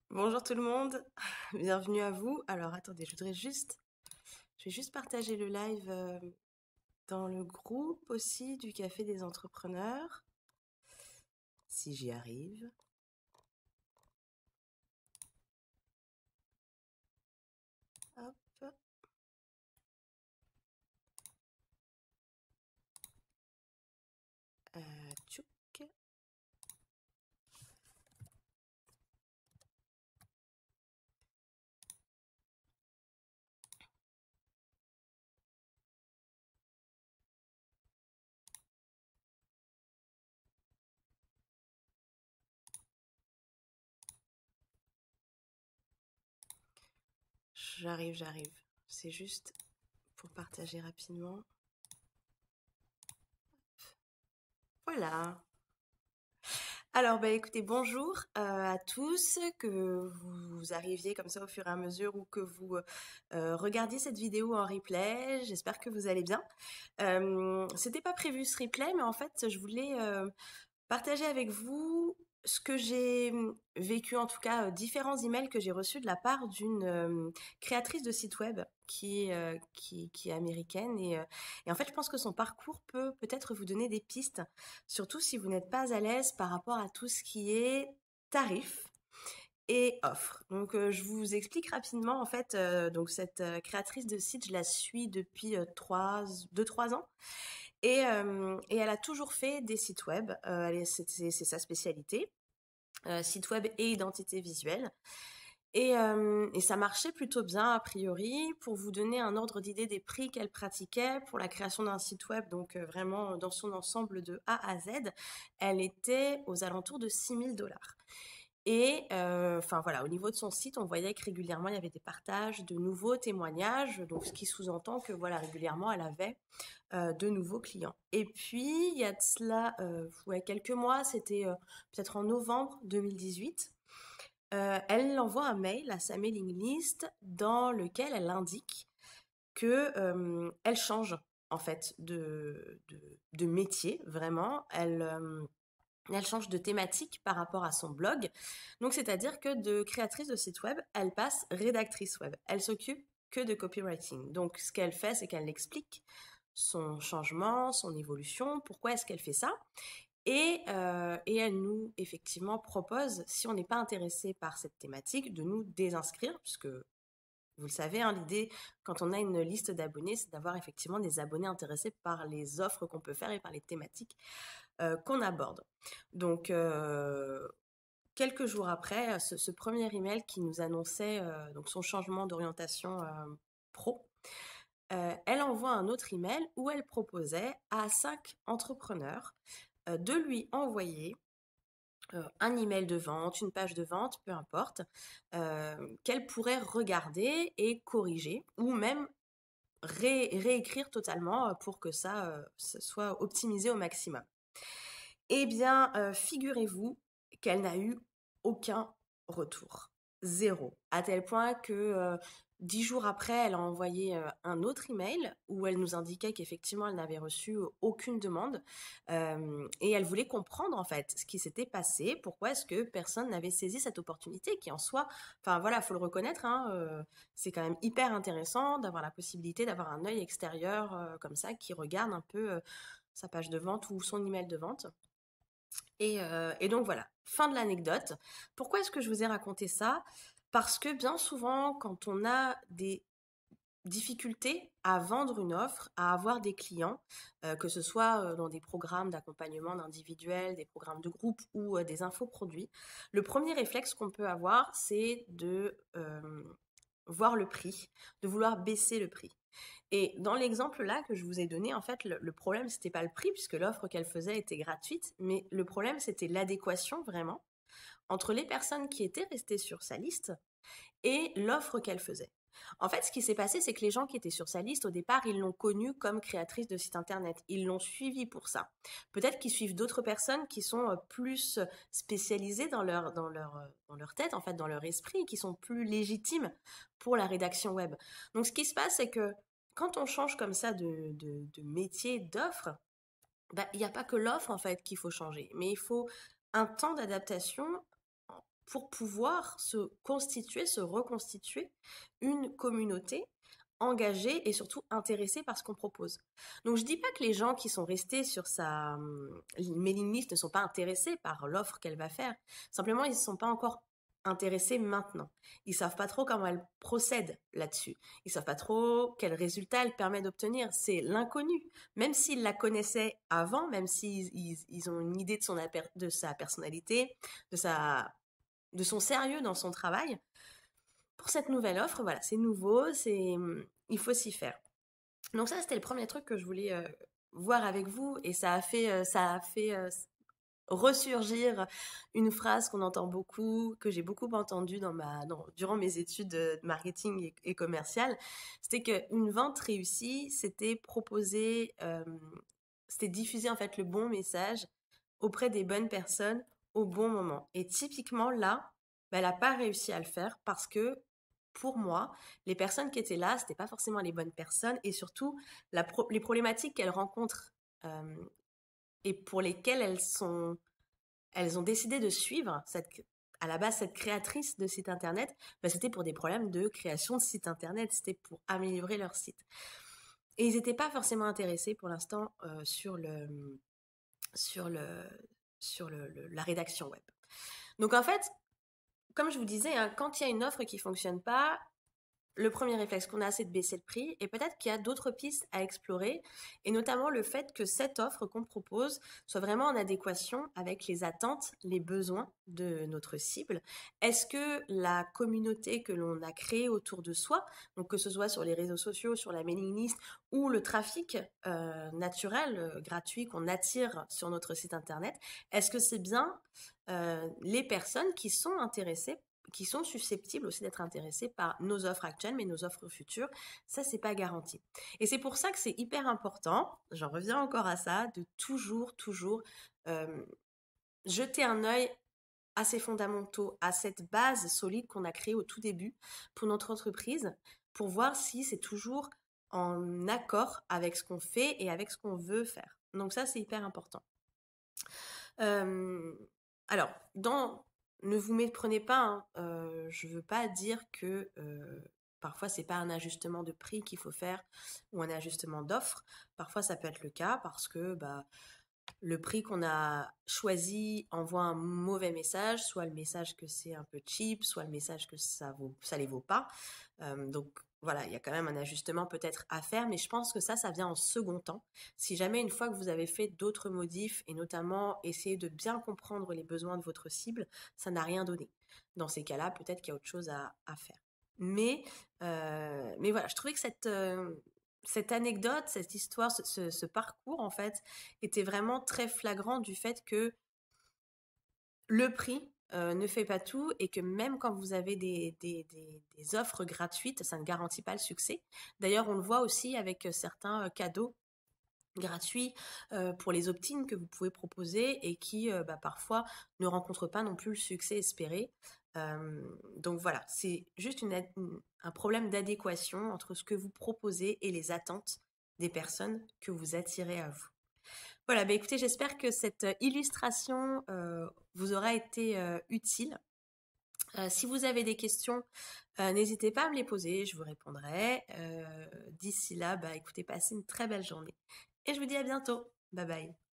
Bonjour tout le monde, bienvenue à vous. Alors attendez, je vais juste partager le live dans le groupe aussi du Café des entrepreneurs, si j'y arrive. Hop, tchouk. J'arrive. C'est juste pour partager rapidement. Voilà. Alors, bah, écoutez, bonjour à tous, que vous arriviez comme ça au fur et à mesure ou que vous regardiez cette vidéo en replay. J'espère que vous allez bien. C'était pas prévu ce replay, mais en fait, je voulais partager avec vous ce que j'ai vécu, en tout cas différents emails que j'ai reçus de la part d'une créatrice de site web qui est américaine et en fait je pense que son parcours peut peut-être vous donner des pistes, surtout si vous n'êtes pas à l'aise par rapport à tout ce qui est tarif et offre. Donc je vous explique rapidement en fait. Donc cette créatrice de site, je la suis depuis 2-3 ans et elle a toujours fait des sites web. C'est sa spécialité, site web et identité visuelle. Et ça marchait plutôt bien a priori. Pour vous donner un ordre d'idée des prix qu'elle pratiquait pour la création d'un site web, donc vraiment dans son ensemble de A à Z, elle était aux alentours de 6 000 $. Et enfin voilà, au niveau de son site, on voyait que régulièrement il y avait des partages de nouveaux témoignages, donc ce qui sous-entend que voilà régulièrement elle avait de nouveaux clients. Et puis il y a de cela ouais, quelques mois, c'était peut-être en novembre 2018, elle envoie un mail à sa mailing list dans lequel elle indique que elle change en fait de métier vraiment. Elle change de thématique par rapport à son blog. Donc, c'est-à-dire que de créatrice de site web, elle passe rédactrice web. Elle s'occupe que de copywriting. Donc, ce qu'elle fait, c'est qu'elle explique son changement, son évolution, pourquoi est-ce qu'elle fait ça. Et elle nous, effectivement, propose, si on n'est pas intéressé par cette thématique, de nous désinscrire, puisque vous le savez, hein, l'idée, quand on a une liste d'abonnés, c'est d'avoir effectivement des abonnés intéressés par les offres qu'on peut faire et par les thématiques qu'on aborde. Donc, quelques jours après, ce premier email qui nous annonçait donc son changement d'orientation pro, elle envoie un autre email où elle proposait à 5 entrepreneurs de lui envoyer un email de vente, une page de vente, peu importe, qu'elle pourrait regarder et corriger, ou même réécrire totalement pour que ça soit optimisé au maximum. Eh bien, figurez-vous qu'elle n'a eu aucun retour. Zéro. À tel point que 10 jours après, elle a envoyé un autre email où elle nous indiquait qu'effectivement, elle n'avait reçu aucune demande. Et elle voulait comprendre en fait ce qui s'était passé, pourquoi est-ce que personne n'avait saisi cette opportunité qui en soi, enfin voilà, faut le reconnaître, hein, c'est quand même hyper intéressant d'avoir la possibilité d'avoir un œil extérieur comme ça qui regarde un peu sa page de vente ou son email de vente. Et donc voilà, fin de l'anecdote. Pourquoi est-ce que je vous ai raconté ça? Parce que bien souvent, quand on a des difficultés à vendre une offre, à avoir des clients, que ce soit dans des programmes d'accompagnement d'individuels, des programmes de groupe ou des infoproduits, le premier réflexe qu'on peut avoir, c'est de voir le prix, de vouloir baisser le prix. Et dans l'exemple là que je vous ai donné, en fait, le problème, c'était pas le prix, puisque l'offre qu'elle faisait était gratuite, mais le problème, c'était l'adéquation vraiment entre les personnes qui étaient restées sur sa liste et l'offre qu'elle faisait. En fait, ce qui s'est passé, c'est que les gens qui étaient sur sa liste, au départ, ils l'ont connue comme créatrice de site internet. Ils l'ont suivie pour ça. Peut-être qu'ils suivent d'autres personnes qui sont plus spécialisées dans leur tête, en fait, dans leur esprit, qui sont plus légitimes pour la rédaction web. Donc, ce qui se passe, c'est que quand on change comme ça de métier, d'offre, bah, il n'y a pas que l'offre, en fait, qu'il faut changer, mais il faut un temps d'adaptation pour pouvoir se constituer, se reconstituer une communauté engagée et surtout intéressée par ce qu'on propose. Donc je dis pas que les gens qui sont restés sur sa mailing list ne sont pas intéressés par l'offre qu'elle va faire. Simplement, ils ne sont pas encore intéressés maintenant. Ils savent pas trop comment elle procède là-dessus. Ils savent pas trop quel résultat elle permet d'obtenir. C'est l'inconnu. Même s'ils la connaissaient avant, même s'ils ils ont une idée de sa personnalité, de son sérieux dans son travail, pour cette nouvelle offre, voilà, c'est nouveau, il faut s'y faire. Donc ça, c'était le premier truc que je voulais voir avec vous, et ça a fait ressurgir une phrase qu'on entend beaucoup, que j'ai beaucoup entendue durant mes études de marketing et commercial. C'était qu'une vente réussie, c'était diffuser en fait le bon message auprès des bonnes personnes au bon moment. Et typiquement là, elle n'a pas réussi à le faire parce que pour moi, les personnes qui étaient là, c'était pas forcément les bonnes personnes, et surtout les problématiques qu'elles rencontrent et pour lesquelles elles ont décidé de suivre à la base cette créatrice de site internet, c'était pour des problèmes de création de site internet, c'était pour améliorer leur site. Et ils n'étaient pas forcément intéressés pour l'instant la rédaction web. Donc en fait, comme je vous disais, hein, quand il y a une offre qui ne fonctionne pas, le premier réflexe qu'on a, c'est de baisser le prix, et peut-être qu'il y a d'autres pistes à explorer, et notamment le fait que cette offre qu'on propose soit vraiment en adéquation avec les attentes, les besoins de notre cible. Est-ce que la communauté que l'on a créée autour de soi, donc que ce soit sur les réseaux sociaux, sur la mailing list, ou le trafic naturel, gratuit qu'on attire sur notre site internet, est-ce que c'est bien les personnes qui sont intéressées, qui sont susceptibles aussi d'être intéressés par nos offres actuelles, mais nos offres futures, ça, c'est pas garanti. Et c'est pour ça que c'est hyper important, j'en reviens encore à ça, de toujours jeter un œil à ces fondamentaux, à cette base solide qu'on a créée au tout début pour notre entreprise, pour voir si c'est toujours en accord avec ce qu'on fait et avec ce qu'on veut faire. Donc ça, c'est hyper important. Alors, ne vous méprenez pas, hein, je ne veux pas dire que parfois c'est pas un ajustement de prix qu'il faut faire ou un ajustement d'offre. Parfois ça peut être le cas parce que le prix qu'on a choisi envoie un mauvais message, soit le message que c'est un peu cheap, soit le message que ça les vaut pas. Donc voilà, il y a quand même un ajustement peut-être à faire, mais je pense que ça vient en second temps. Si jamais une fois que vous avez fait d'autres modifs, et notamment essayer de bien comprendre les besoins de votre cible, ça n'a rien donné. Dans ces cas-là, peut-être qu'il y a autre chose à faire. Mais voilà, je trouvais que cette anecdote, cette histoire, ce parcours, en fait, était vraiment très flagrant du fait que le prix ne fait pas tout, et que même quand vous avez des offres gratuites, ça ne garantit pas le succès. D'ailleurs, on le voit aussi avec certains cadeaux gratuits pour les opt-in que vous pouvez proposer et qui parfois ne rencontrent pas non plus le succès espéré. Donc voilà, c'est juste un problème d'adéquation entre ce que vous proposez et les attentes des personnes que vous attirez à vous. Voilà, écoutez, j'espère que cette illustration vous aura été utile. Si vous avez des questions, n'hésitez pas à me les poser, je vous répondrai. D'ici là, écoutez, passez une très belle journée. Et je vous dis à bientôt. Bye bye.